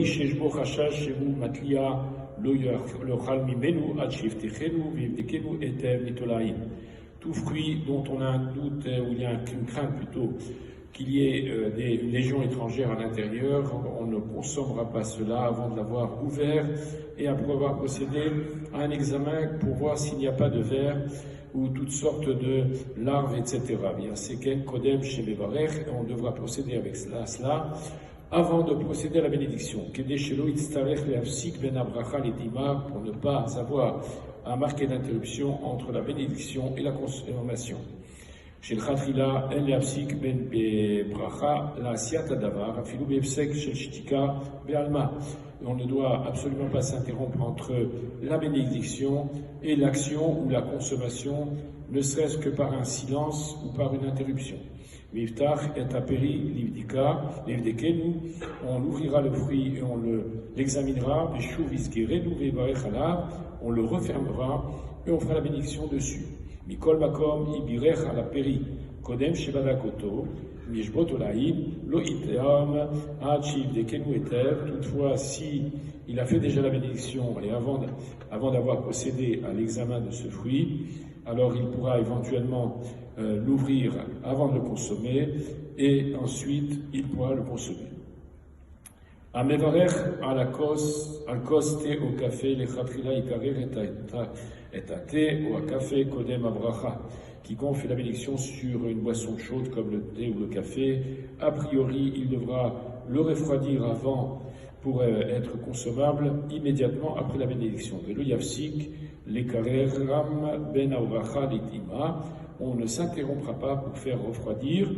sheshbo chashash shehu matlia lo yochal mimenu ad sheftechenu vivdekenu etev nitolaim. Tout fruit dont on a un doute, ou il y a une crainte plutôt, qu'il y ait une légion étrangère à l'intérieur, on ne consommera pas cela avant de l'avoir ouvert et après avoir procédé à un examen pour voir s'il n'y a pas de vers ou toutes sortes de larves, etc. Bien, c'est quel kodem chez Mevarech, on devra procéder avec cela avant de procéder à la bénédiction. Kedeshelo itztarech leafsik ben abracha ledima, pour ne pas avoir à marquer d'interruption entre la bénédiction et la consommation. Chez le Khatila, en leafsik ben bracha la siat adavar, afilou beefsek shel shtika be'alma. On ne doit absolument pas s'interrompre entre la bénédiction et l'action ou la consommation, ne serait-ce que par un silence ou par une interruption. Miftach et aperi livdika, livdekenu, on ouvrira le fruit et on l'examinera, beshuv isgerenu vevarech alav, on le refermera et on fera la bénédiction dessus. Mikol makom ibirech ala peri, kodem shebadakoto, mishbot olaim, lo iteam, ad shivdekenu etev. Toutefois, si il a fait déjà la bénédiction et avant d'avoir procédé à l'examen de ce fruit, alors il pourra éventuellement l'ouvrir avant de le consommer et ensuite il pourra le consommer. Amevarech al kos thé au café, le chatchila ikarer et à thé ou à café kodem abracha. Quiconque fait la bénédiction sur une boisson chaude comme le thé ou le café, a priori il devra le refroidir avant pour être consommable immédiatement après la bénédiction. Velo yafsik lekarer ram ben abracha litima. On ne s'interrompra pas pour faire refroidir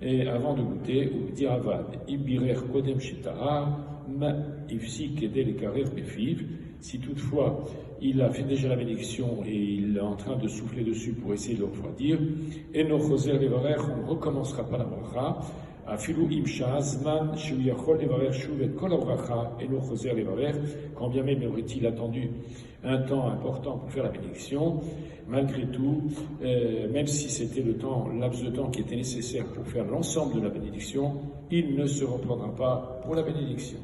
et avant de goûter ou dire avad. Ibirer kodem sheta'a ma ifsik ede lekarer befiv. Si toutefois il a fait déjà la bénédiction et il est en train de souffler dessus pour essayer de le refroidir, et no choser levarer, on ne recommencera pas la bracha. Afilu imsha zman shu yachol levarer shuv et kol bracha et no choser levarer. Quand bien même aurait-il attendu un temps important pour faire la bénédiction, malgré tout, même si c'était le laps de temps qui était nécessaire pour faire l'ensemble de la bénédiction, il ne se reprendra pas pour la bénédiction.